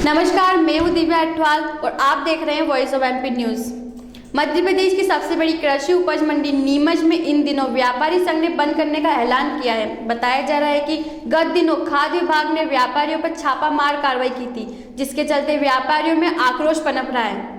नमस्कार, मैं हूं दिव्या अठवाल और आप देख रहे हैं voice of MP news. Madhya Pradesh की सबसे बड़ी कृषि उपज मंडी नीमच में इन दिनों व्यापारी संघ ने बंद करने का ऐलान किया है। बताया जा रहा है कि गत दिनों खाद्य विभाग ने व्यापारियों पर छापामार कार्रवाई की थी, जिसके चलते व्यापारियों में आक्रोश पनप रहा है।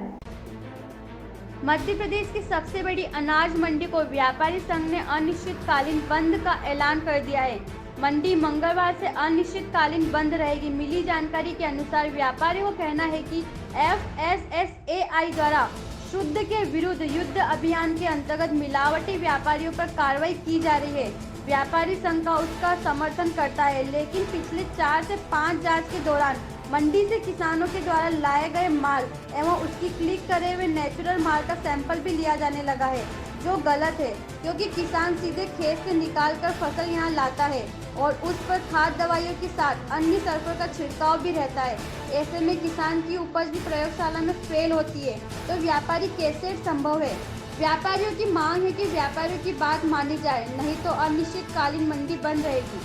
मध्य प्रदेश की सबसे बड़ी अनाज मंडी को व्यापारी संघ ने अनिश्चितकालीन बंद का ऐलान कर दिया है। मंडी मंगलवार से अनिश्चितकालीन बंद रहेगी। मिली जानकारी के अनुसार व्यापारियों का कहना है कि FSSAI द्वारा शुद्ध के विरुद्ध युद्ध अभियान के अंतर्गत मिलावटी व्यापारियों पर कार्रवाई की जा रही है। व्यापारी संघ का उसका समर्थन करता है, लेकिन पिछले 4 से 5 जांच के दौरान मंडी से किसानों के द्वारा लाए गए माल एवं उसकी क्लिक करे हुए नेचुरल माल का सैंपल भी लिया जाने लगा है, जो गलत है, क्योंकि किसान सीधे खेत से निकालकर फसल यहां लाता है और उस पर खाद दवाइयों के साथ अन्य सल्फर का छिड़काव भी रहता है। ऐसे में किसान की उपज भी प्रयोगशाला में फेल होती है, तो व्यापारी कैसे संभव है। व्यापारियों की मांग है कि व्यापारियों की बात मानी जाए, नहीं तो अनिश्चितकालीन मंडी बंद रहेगी।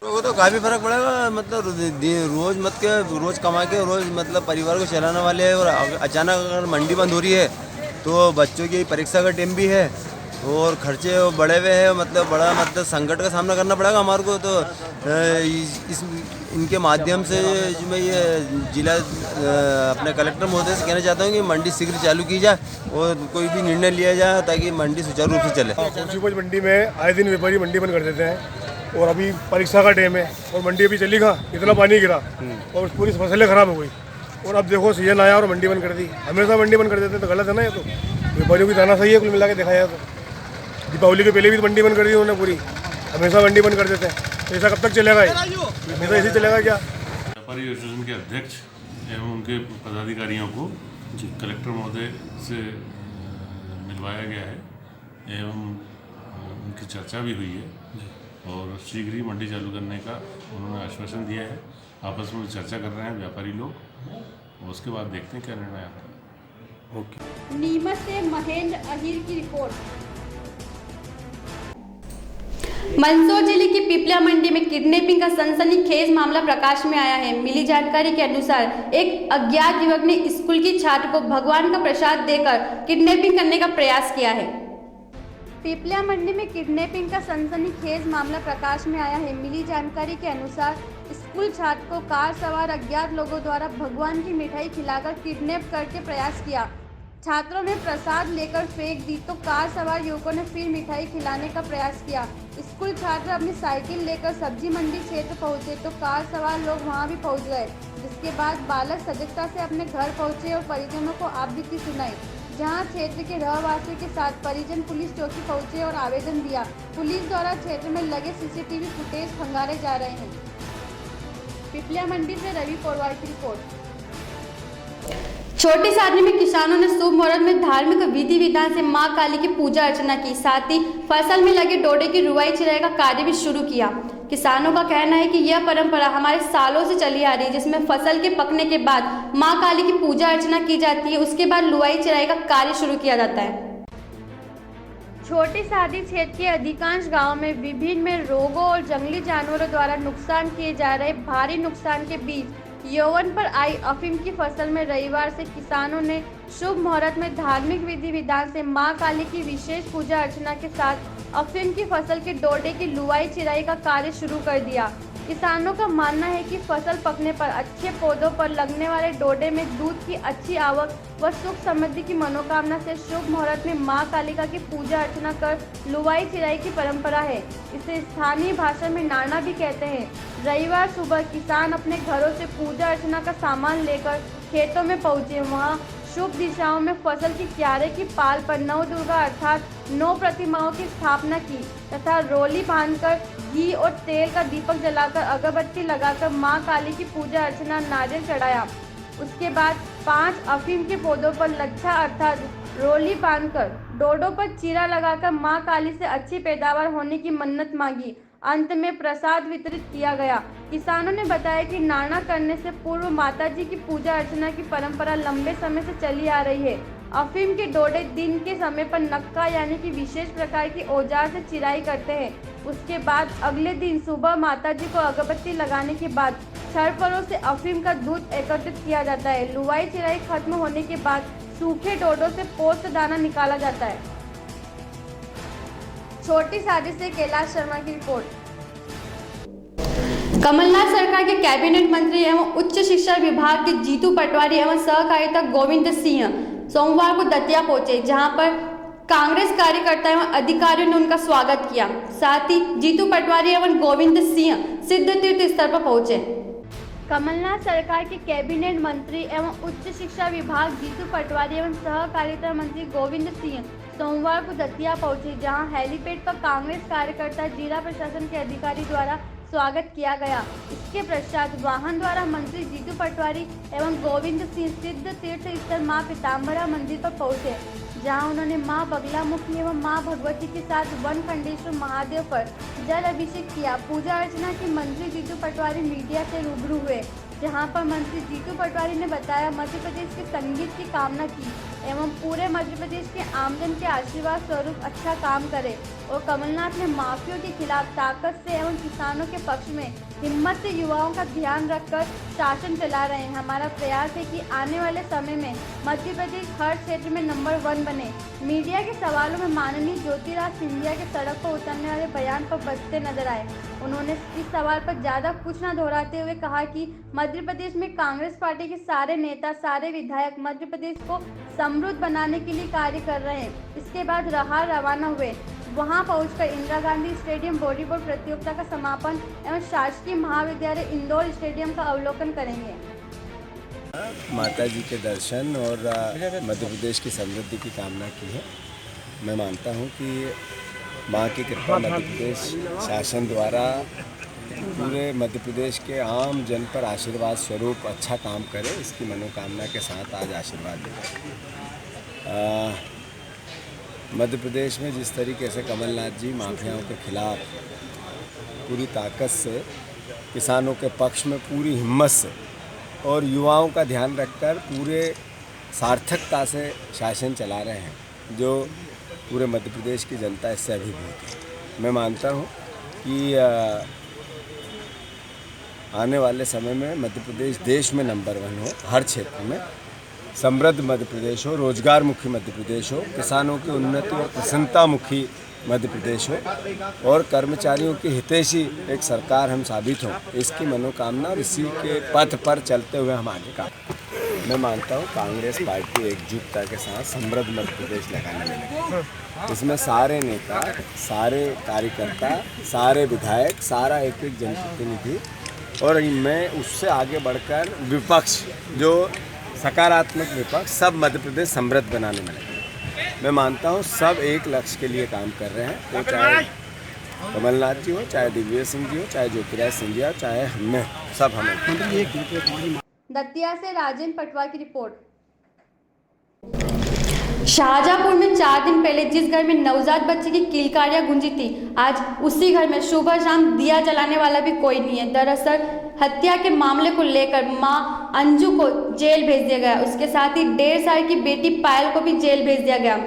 वो तो काफ़ी फर्क पड़ेगा। मतलब रोज कमा के रोज मतलब परिवार को चलाने वाले हैं, और अचानक अगर मंडी बंद हो रही है तो बच्चों की परीक्षा का टाइम भी है और खर्चे बढ़े हुए हैं। मतलब बड़ा संकट का सामना करना पड़ेगा हमारे को। तो इनके माध्यम से मैं ये जिला अपने कलेक्टर महोदय से कहना चाहता हूँ कि मंडी शीघ्र चालू की जाए और कोई भी निर्णय लिया जाए ताकि मंडी सुचारू रूप से चले। कृषि उपज मंडी में आए दिन व्यापारी मंडी बंद कर देते हैं, और अभी परीक्षा का टाइम है और मंडी अभी चली कहाँ, इतना पानी गिरा और पूरी फसलें खराब हो गई। और अब देखो सीजन आया और मंडी बंद कर दी। हमेशा मंडी बंद कर देते हैं तो गलत है ना। ये तो व्यापारियों की दाना सही है, कुल मिला के देखा जाए तो। दीपावली के पहले भी मंडी बंद कर दी उन्होंने पूरी। हमेशा मंडी बंद कर देते हैं, तो ऐसा कब तक चलेगा? हमेशा ऐसे चलेगा क्या? व्यापारी एसोसिएशन के अध्यक्ष एवं उनके पदाधिकारियों को कलेक्टर महोदय से मिलवाया गया है एवं उनकी चर्चा भी हुई है और शीघ्र ही मंडी चालू करने का उन्होंने आश्वासन दिया है। आपस में चर्चा कर रहे हैं व्यापारी लोग, और उसके बाद देखते हैं क्या निर्णय आता है। ओके। नीमच से महेंद्र अहिर की रिपोर्ट। मंदसौर जिले की पिपलिया मंडी में किडनैपिंग का सनसनीखेज मामला प्रकाश में आया है। मिली जानकारी के अनुसार एक अज्ञात युवक ने स्कूल की छात्र को भगवान का प्रसाद देकर किडनैपिंग करने का प्रयास किया है। पिपलिया मंडी में किडनैपिंग का सनसनीखेज मामला प्रकाश में आया है। मिली जानकारी के अनुसार स्कूल छात्र को कार सवार अज्ञात लोगों द्वारा भगवान की मिठाई खिलाकर किडनैप करके प्रयास किया। छात्रों ने प्रसाद लेकर फेंक दी तो कार सवार युवकों ने फिर मिठाई खिलाने का प्रयास किया। स्कूल छात्र अपनी साइकिल लेकर सब्जी मंडी क्षेत्र पहुंचे तो कार सवार लोग वहां भी पहुंच गए, जिसके बाद बालक सजगता से अपने घर पहुंचे और परिजनों को आपबीती सुनाई। जहां क्षेत्र के रहवासियों के साथ परिजन पुलिस चौकी पहुंचे और आवेदन दिया। पुलिस द्वारा क्षेत्र में लगे CCTV फुटेज खंगाले जा रहे हैं। पिपलिया मंडी से रवि पोरवाल की रिपोर्ट। छोटी सादनी में किसानों ने शुभ मुहूर्त में धार्मिक विधि विधान से मां काली की पूजा अर्चना की, साथ ही फसल में लगे डोडे की रुआई चिराई का कार्य भी शुरू किया। किसानों का कहना है कि यह परंपरा हमारे सालों से चली आ रही है, जिसमें फसल के पकने के बाद मां काली की पूजा अर्चना की जाती है, उसके बाद लुआई चिराई का कार्य शुरू किया जाता है। छोटी सादी क्षेत्र के अधिकांश गांवों में विभिन्न रोगों और जंगली जानवरों द्वारा नुकसान किए जा रहे भारी नुकसान के बीच यौवन पर आई अफीम की फसल में रविवार से किसानों ने शुभ मुहूर्त में धार्मिक विधि विधान से मां काली की विशेष पूजा अर्चना के साथ अफीम की फसल के डोडे की लुआई चिराई का कार्य शुरू कर दिया। किसानों का मानना है कि फसल पकने पर अच्छे पौधों पर लगने वाले डोडे में दूध की अच्छी आवक व सुख समृद्धि की मनोकामना से शुभ मुहूर्त में मां कालिका की पूजा अर्चना कर लुआई चिराई की परंपरा है। इसे स्थानीय भाषा में नाना भी कहते हैं। रविवार सुबह किसान अपने घरों से पूजा अर्चना का सामान लेकर खेतों में पहुंचे। वहां शुभ दिशाओं में फसल की क्यारे की पाल पर नव दुर्गा अर्थात 9 प्रतिमाओं की स्थापना की तथा रोली बांधकर घी और तेल का दीपक जलाकर अगरबत्ती लगाकर मां काली की पूजा अर्चना नारियल चढ़ाया। उसके बाद 5 अफीम के पौधों पर लच्छा अर्थात रोली बांधकर डोडों पर चीरा लगाकर मां काली से अच्छी पैदावार होने की मन्नत मांगी। अंत में प्रसाद वितरित किया गया। किसानों ने बताया कि नाना करने से पूर्व माताजी की पूजा अर्चना की परंपरा लंबे समय से चली आ रही है। अफीम के डोडे दिन के समय पर नक्का यानी कि विशेष प्रकार की औजार से चिराई करते हैं। उसके बाद अगले दिन सुबह माताजी को अगरबत्ती लगाने के बाद छड़ फरों से अफीम का दूध एकत्रित किया जाता है। लुवाई चिराई खत्म होने के बाद सूखे डोडों से पोस्त दाना निकाला जाता है। छोटी साजिश से कैलाश शर्मा की रिपोर्ट। कमलनाथ सरकार के कैबिनेट मंत्री एवं उच्च शिक्षा विभाग के जीतू पटवारी एवं सहकारिता गोविंद सिंह सोमवार को दतिया पहुंचे, जहां पर कांग्रेस कार्यकर्ता एवं अधिकारियों ने उनका स्वागत किया। साथ ही जीतू पटवारी एवं गोविंद सिंह सिद्ध तीर्थ स्थल पर पहुंचे। कमलनाथ सरकार के कैबिनेट मंत्री एवं उच्च शिक्षा विभाग जीतू पटवारी एवं सहकारिता मंत्री गोविंद सिंह सोमवार को दतिया पहुंचे, जहां हेलीपैड पर कांग्रेस कार्यकर्ता जिला प्रशासन के अधिकारी द्वारा स्वागत किया गया। इसके पश्चात वाहन द्वारा मंत्री जीतू पटवारी एवं गोविंद सिंह सिद्ध तीर्थ स्थल मां पीताम्बरा मंदिर पर पहुंचे, जहां उन्होंने मां बगलामुखी एवं मां भगवती के साथ वन खंडेश्वर महादेव पर जल अभिषेक किया। पूजा अर्चना की मंत्री जीतू पटवारी मीडिया से रूबरू हुए, जहां पर मंत्री जीतू पटवारी ने बताया मध्य प्रदेश के संगीत की कामना की एवं पूरे मध्य प्रदेश के आमजन के आशीर्वाद स्वरूप अच्छा काम करे और कमलनाथ ने माफियों के खिलाफ ताकत से एवं किसानों के पक्ष में हिम्मत से युवाओं का ध्यान रखकर शासन चला रहे हैं। हमारा प्रयास है कि आने वाले समय में मध्य प्रदेश हर क्षेत्र में नंबर 1 बने। मीडिया के सवालों में माननीय ज्योतिराज सिंधिया के सड़क पर उतरने वाले बयान पर बचते नजर आए। उन्होंने इस सवाल पर ज़्यादा कुछ न दोहराते हुए कहा कि मध्य प्रदेश में कांग्रेस पार्टी के सारे नेता, सारे विधायक मध्य प्रदेश को समृद्ध बनाने के लिए कार्य कर रहे हैं। इसके बाद रवाना हुए। वहां पहुंचकर इंदिरा गांधी स्टेडियम वॉलीबॉल प्रतियोगिता का समापन एवं शासकीय महाविद्यालय इंदौर स्टेडियम का अवलोकन करेंगे। माता जी के दर्शन और मध्य प्रदेश की समृद्धि की कामना की है। मैं मानता हूं कि माँ की कृपा मध्य प्रदेश शासन द्वारा पूरे मध्य प्रदेश के आम जन पर आशीर्वाद स्वरूप अच्छा काम करे, इसकी मनोकामना के साथ आज आशीर्वाद दें। मध्य प्रदेश में जिस तरीके से कमलनाथ जी माफियाओं के खिलाफ पूरी ताकत से, किसानों के पक्ष में पूरी हिम्मत से और युवाओं का ध्यान रखकर पूरे सार्थकता से शासन चला रहे हैं, जो पूरे मध्य प्रदेश की जनता इससे अभिभूत है। मैं मानता हूँ कि आने वाले समय में मध्य प्रदेश देश में नंबर 1 हो, हर क्षेत्र में समृद्ध मध्य प्रदेश हो, रोजगार मुखी मध्य प्रदेश हो, किसानों की उन्नति और प्रसन्नता मुखी मध्य प्रदेश हो और कर्मचारियों की हितैषी एक सरकार हम साबित हों, इसकी मनोकामना और इसी के पथ पर चलते हुए हम आगे काम। मैं मानता हूँ कांग्रेस पार्टी एकजुटता के साथ समृद्ध मध्य प्रदेश लगाने में लगी। इसमें सारे नेता, सारे कार्यकर्ता, सारे विधायक, सारा एक जनप्रतिनिधि और मैं उससे आगे बढ़कर विपक्ष, जो सकारात्मक विपक्ष, सब मध्य प्रदेश समृद्ध बनाने में लगे। मैं मानता हूँ सब एक लक्ष्य के लिए काम कर रहे हैं, तो चाहे कमलनाथ जी हो, चाहे दिग्विजय सिंह जी हो, चाहे ज्योतिराज सिंधिया, चाहे हमें सब हमें। दतिया से राजेंद्र पटवा की रिपोर्ट। शाहजहांपुर में 4 दिन पहले जिस घर में नवजात बच्चे की किलकारियां गूंजी थी, आज उसी घर में सुबह शाम दिया जलाने वाला भी कोई नहीं है। दरअसल हत्या के मामले को लेकर मां अंजू को जेल भेज दिया गया, उसके साथ ही 1.5 साल की बेटी पायल को भी जेल भेज दिया गया।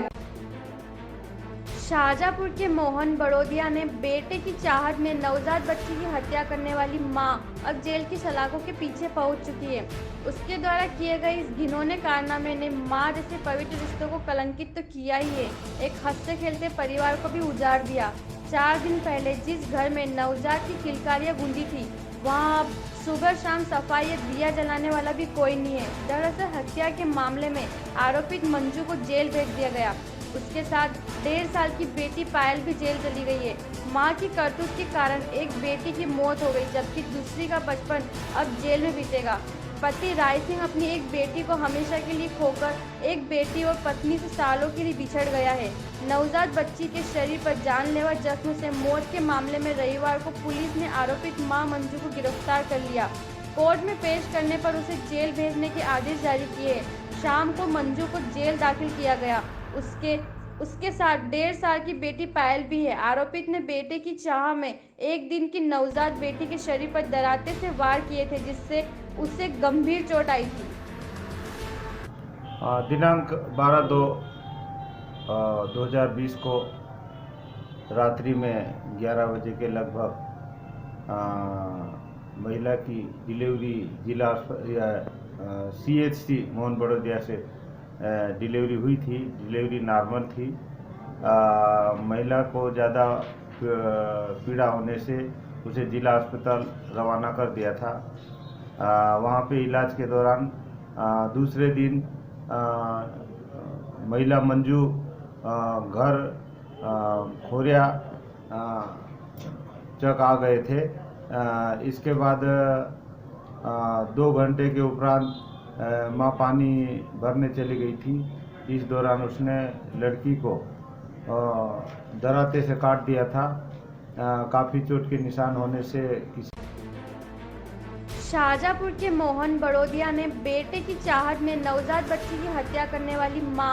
शाहजहांपुर के मोहन बड़ोदिया ने बेटे की चाहत में नवजात बच्चे की हत्या करने वाली मां अब जेल की सलाखों के पीछे पहुंच चुकी है। उसके द्वारा किए गए इस घिनौने कारनामे ने मां जैसे पवित्र रिश्तों को कलंकित तो किया ही है, एक हंसते खेलते परिवार को भी उजाड़ दिया। 4 दिन पहले जिस घर में नवजात की किलकारियां गूंजी थी, वहां अब सुबह शाम सफाई या दिया जलाने वाला भी कोई नहीं है। दरअसल हत्या के मामले में आरोपित मंजू को जेल भेज दिया गया, उसके साथ 1.5 साल की बेटी पायल भी जेल चली गई है। मां की करतूत के कारण एक बेटी की मौत हो गई, जबकि दूसरी का बचपन अब जेल में बीतेगा। पति राय सिंह अपनी एक बेटी को हमेशा के लिए खोकर एक बेटी और पत्नी से सालों के लिए बिछड़ गया है। नवजात बच्ची के शरीर पर जानलेवा जख्म से मौत के मामले में रविवार को पुलिस ने आरोपित मां मंजू को गिरफ्तार कर लिया। कोर्ट में पेश करने पर उसे जेल भेजने के आदेश जारी किए। शाम को मंजू को जेल दाखिल किया गया, उसके साथ 1.5 साल की बेटी पायल भी है। आरोपित ने बेटे की चाह में 1 दिन की नवजात बेटी के शरीर पर दराते से वार किए थे, जिससे उसे गंभीर चोट आई थी। दिनांक 12/2/2020 को रात्रि में 11 बजे के लगभग महिला की डिलीवरी जिला CHC मोहन बड़ौदिया से डिलीवरी हुई थी। डिलीवरी नॉर्मल थी। महिला को ज़्यादा पीड़ा होने से उसे जिला अस्पताल रवाना कर दिया था। वहाँ पे इलाज के दौरान दूसरे दिन महिला मंजू घर खोरिया चक आ गए थे। इसके बाद 2 घंटे के उपरांत माँ पानी भरने चली गई थी। इस दौरान उसने लड़की को दराते से काट दिया था। काफ़ी चोट के निशान होने से शाहजहाँपुर के मोहन बड़ौदिया ने बेटे की चाहत में नवजात बच्ची की हत्या करने वाली मां